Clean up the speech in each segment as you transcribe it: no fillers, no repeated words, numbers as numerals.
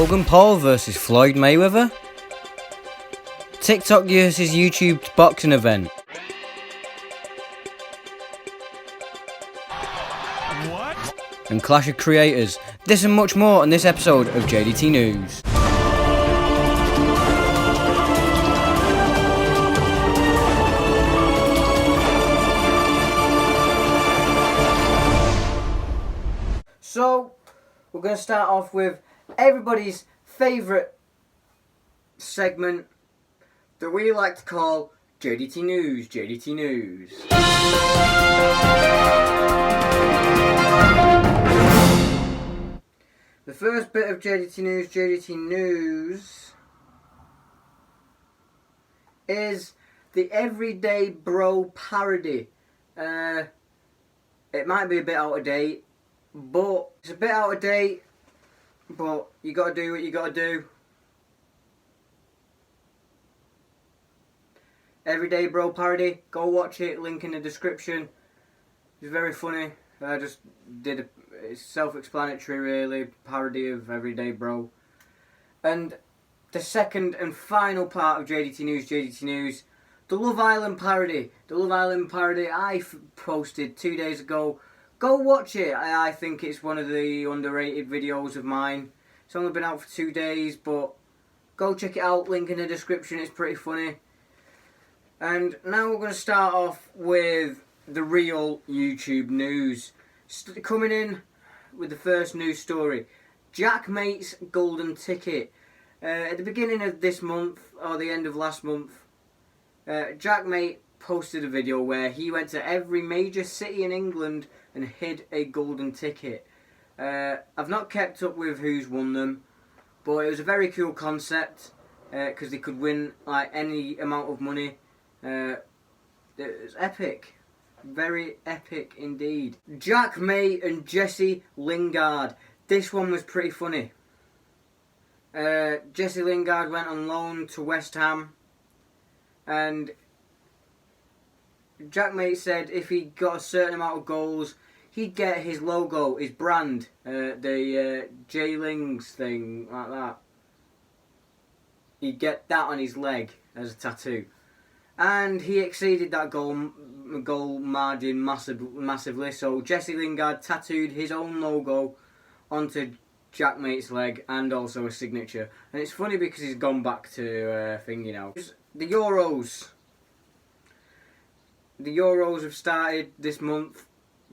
Logan Paul versus Floyd Mayweather, TikTok versus YouTube boxing event. What? And clash of creators. This and much more on this episode of J.D.T News. So, we're going to start off with everybody's favourite segment that we like to call J.D.T News, J.D.T News. The first bit of J.D.T News is the Everyday Bro Parody. It might be a bit out of date, but it's a bit out of date, but you gotta do what you gotta do. Everyday Bro Parody, go watch it, link in the description. It's very funny. I just did it's self-explanatory really, parody of Everyday Bro. And the second and final part of J.D.T News, the Love Island parody. The Love Island parody I posted 2 days ago. Go watch it. I think it's one of the underrated videos of mine. It's only been out for 2 days, but go check it out. Link in the description. It's pretty funny. And now we're going to start off with the real YouTube news. Coming in with the first news story. Jaackmaate's golden ticket. At the beginning of this month, or the end of last month, Jaackmaate posted a video where he went to every major city in England and hid a golden ticket. I've not kept up with who's won them, but it was a very cool concept because they could win like any amount of money. It was epic, very epic indeed. Jaackmaate and Jesse Lingard. This one was pretty funny. Jesse Lingard went on loan to West Ham, and Jaackmaate said if he got a certain amount of goals, he'd get his logo, his brand, the J-Lings thing, like that. He'd get that on his leg as a tattoo. And he exceeded that goal margin massively, so Jesse Lingard tattooed his own logo onto Jaackmaate's leg and also a signature. And it's funny because he's gone back to thing, you know. The Euros. The Euros have started this month.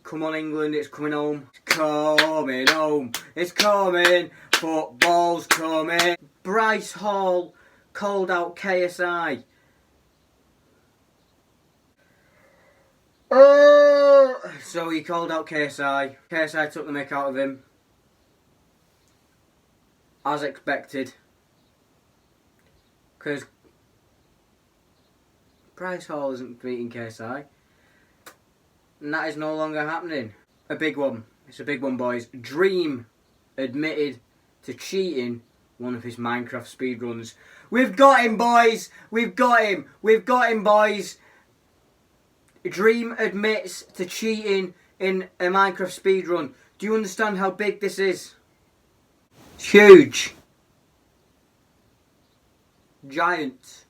Come on England, it's coming home. It's coming home. It's coming. Football's coming. Bryce Hall called out KSI. So he called out KSI. KSI took the mick out of him. As expected. Because Bryce Hall isn't beating KSI. And that is no longer happening. A big one. It's a big one, boys. Dream admitted to cheating one of his Minecraft speedruns. We've got him, boys! We've got him! We've got him, boys! Dream admits to cheating in a Minecraft speedrun. Do you understand how big this is? It's huge. Giant.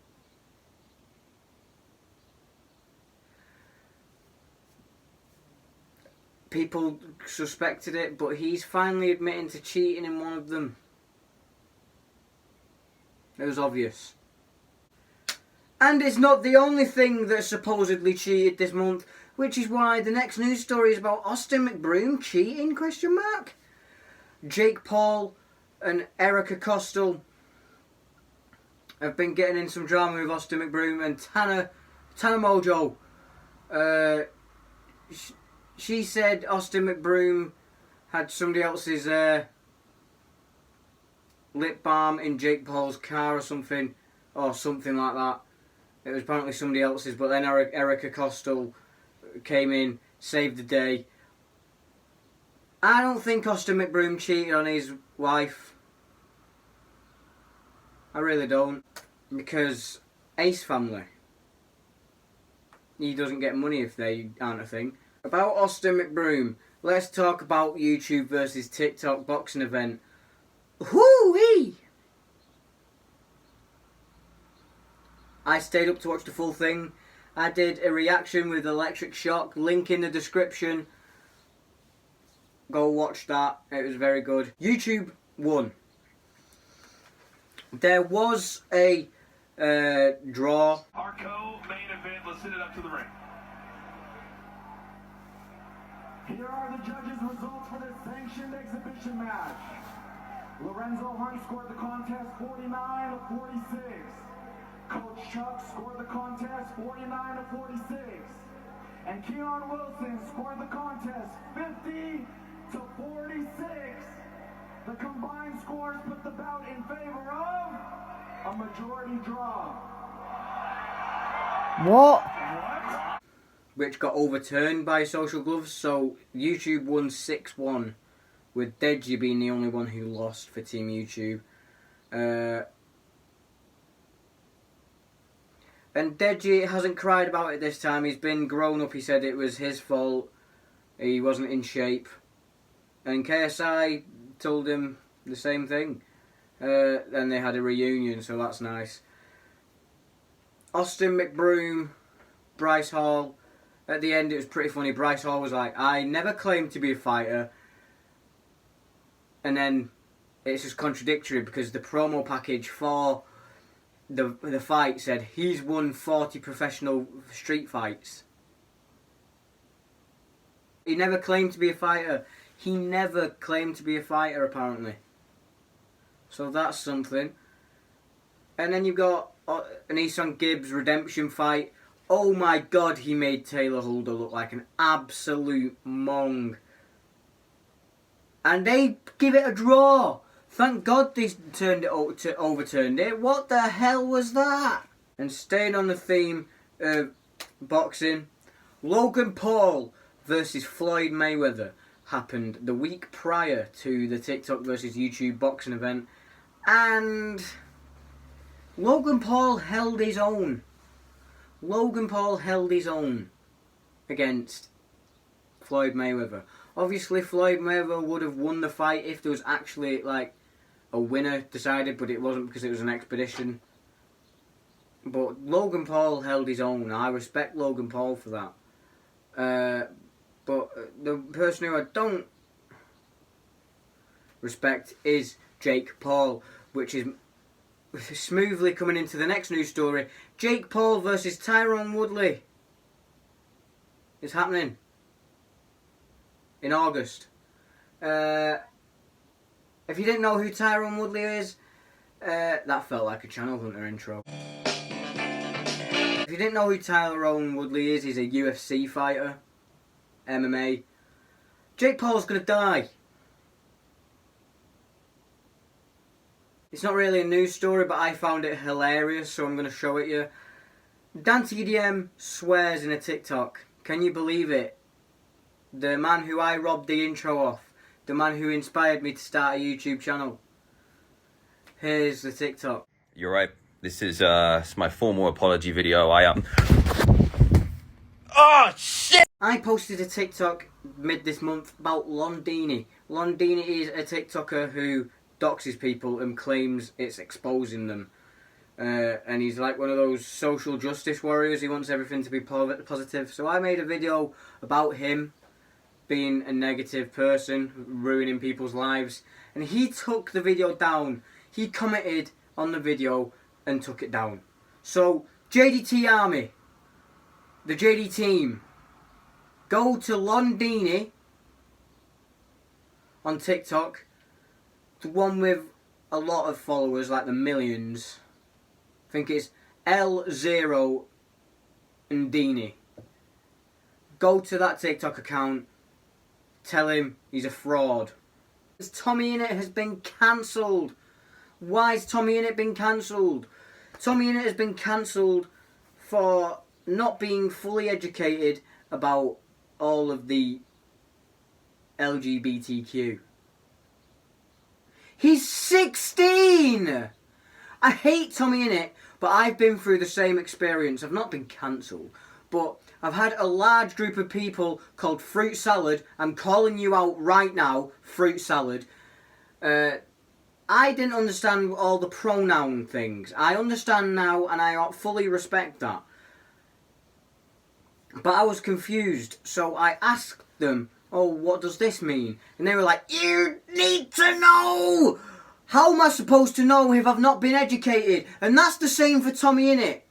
People suspected it, but he's finally admitting to cheating in one of them. It was obvious. And it's not the only thing that supposedly cheated this month, which is why the next news story is about Austin McBroom cheating, ? Jake Paul and Erica Costello have been getting in some drama with Austin McBroom and Tana Mojo. She said Austin McBroom had somebody else's lip balm in Jake Paul's car or something like that. It was apparently somebody else's, but then Erica Costello came in, saved the day. I don't think Austin McBroom cheated on his wife. I really don't. Because Ace family. He doesn't get money if they aren't a thing. About Austin McBroom, let's talk about YouTube versus TikTok boxing event. Whoo-wee! Woodley! I stayed up to watch the full thing. I did a reaction with electric shock, link in the description. Go watch that, it was very good. YouTube won. There was a draw. Our co-main event, let's send it up to the ring. Here are the judges' results for this sanctioned exhibition match. Lorenzo Hunt scored the contest 49-46. Coach Chuck scored the contest 49-46. And Keon Wilson scored the contest 50-46. The combined scores put the bout in favor of a majority draw. What? Which got overturned by Social Gloves, so YouTube won 6-1, with J.D.T being the only one who lost for Team YouTube. And J.D.T hasn't cried about it this time. He's been grown up. He said it was his fault. He wasn't in shape. And KSI told him the same thing. Then they had a reunion, so that's nice. Austin McBroom, Bryce Hall. At the end, it was pretty funny. Bryce Hall was like, I never claimed to be a fighter. And then it's just contradictory because the promo package for the fight said he's won 40 professional street fights. He never claimed to be a fighter. He never claimed to be a fighter, apparently. So that's something. And then you've got Anesongib's redemption fight. Oh my god, he made Taylor Holder look like an absolute mong. And they give it a draw. Thank God they overturned it. What the hell was that? And staying on the theme of boxing, Logan Paul versus Floyd Mayweather happened the week prior to the TikTok versus YouTube boxing event. And Logan Paul held his own. Logan Paul held his own against Floyd Mayweather. Obviously, Floyd Mayweather would have won the fight if there was actually like a winner decided, but it wasn't because it was an expedition. But Logan Paul held his own. I respect Logan Paul for that. But the person who I don't respect is Jake Paul, which is smoothly coming into the next news story. Jake Paul versus Tyron Woodley is happening in August. If you didn't know who Tyron Woodley is, that felt like a Channel Hunter intro. If you didn't know who Tyron Woodley is, he's a UFC fighter, MMA. Jake Paul's gonna die. It's not really a news story, but I found it hilarious, so I'm gonna show it you. Dantdm swears in a TikTok. Can you believe it? The man who I robbed the intro off. The man who inspired me to start a YouTube channel. Here's the TikTok. You're right. This is my formal apology video. Oh shit! I posted a TikTok mid this month about Londini. Londini is a TikToker who doxes people and claims it's exposing them. And he's like one of those social justice warriors. He wants everything to be positive. So I made a video about him being a negative person, ruining people's lives. And he took the video down. He commented on the video and took it down. So, J.D.T Army, the J.D. team, go to Londini on TikTok, the one with a lot of followers, like the millions. I think it's L0 Ndini. Go to that TikTok account, tell him he's a fraud. Tommyinnit has been cancelled. Why has Tommyinnit been cancelled? Tommyinnit has been cancelled for not being fully educated about all of the LGBTQ. He's 16! I hate Tommyinnit, but I've been through the same experience. I've not been cancelled, but I've had a large group of people called Fruit Salad. I'm calling you out right now, Fruit Salad. I didn't understand all the pronoun things. I understand now, and I fully respect that. But I was confused, so I asked them, oh, what does this mean? And they were like, you need to know! How am I supposed to know if I've not been educated? And that's the same for Tommyinnit.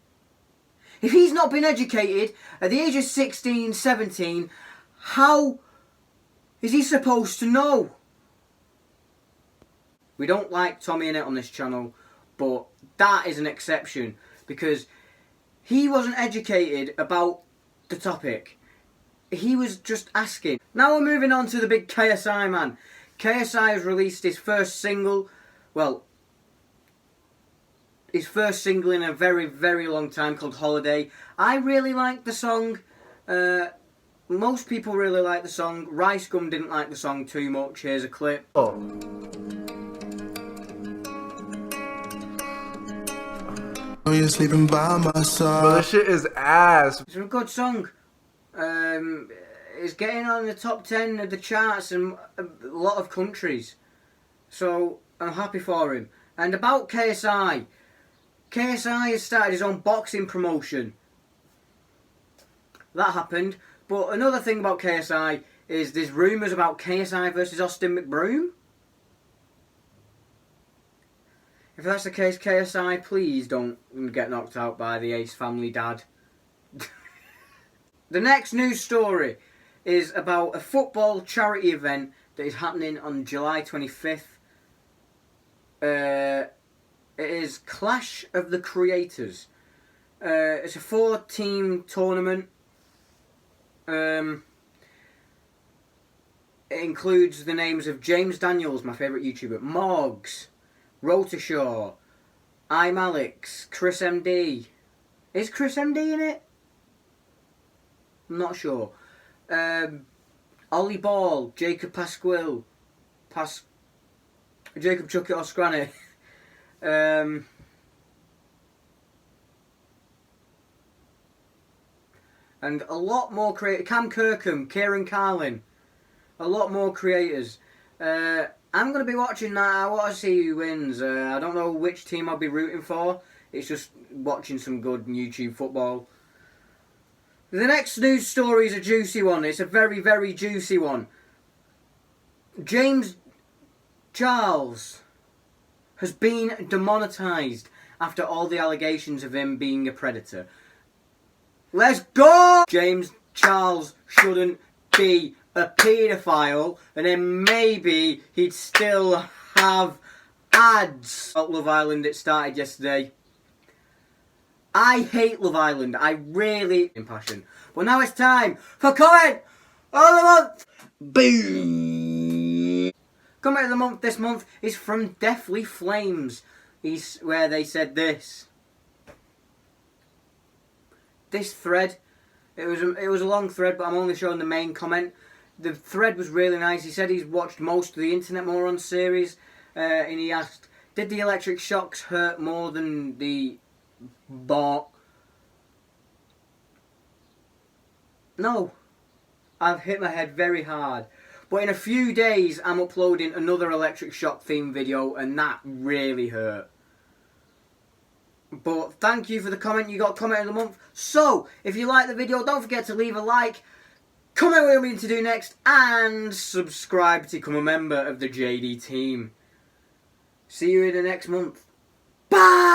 If he's not been educated at the age of 16, 17, how is he supposed to know? We don't like Tommyinnit on this channel, but that is an exception because he wasn't educated about the topic. He was just asking. Now we're moving on to the big KSI man. KSI has released his first single, well, his first single in a very, very long time called Holiday. I really like the song. Most people really like the song. Rice Gum didn't like the song too much. Here's a clip. Oh, you're sleeping by my bro, side. this shit is ass. It's a good song. It's getting on the top 10 of the charts in a lot of countries. So I'm happy for him. And about KSI. KSI has started his own boxing promotion. That happened. But another thing about KSI is there's rumours about KSI versus Austin McBroom. If that's the case, KSI, please don't get knocked out by the Ace family dad. The next news story is about a football charity event that is happening on July 25th. It is Clash of the Creators. It's a 4-team tournament. It includes the names of James Daniels, my favourite YouTuber, Morgs, Rotashaw, I'm Alex, Chris MD. Is Chris MD in it? I'm not sure. Ollie Ball, Jacob Pasquill, Jacob Chuck It or Scranny. And a lot more creators. Cam Kirkham, Kieran Carlin. A lot more creators. I'm going to be watching that. I want to see who wins. I don't know which team I'll be rooting for. It's just watching some good YouTube football. The next news story is a juicy one. It's a very, very juicy one. James Charles has been demonetised after all the allegations of him being a predator. Let's go! James Charles shouldn't be a paedophile, and then maybe he'd still have ads. At Love Island, it started yesterday. I hate Love Island. I really impassion. But now it's time for comment of the month. Boom. Comment of the month this month is from Deathly Flames. Where they said this. This thread. It was a long thread, but I'm only showing the main comment. The thread was really nice. He said he's watched most of the Internet Morons series, and he asked, "Did the electric shocks hurt more than the bot?" No, I've hit my head very hard. But in a few days, I'm uploading another electric shock theme video, and that really hurt. But thank you for the comment. You got comment of the month. So, if you like the video, don't forget to leave a like, comment what you want me to do next, and subscribe to become a member of the J.D. team. See you in the next month. Bye!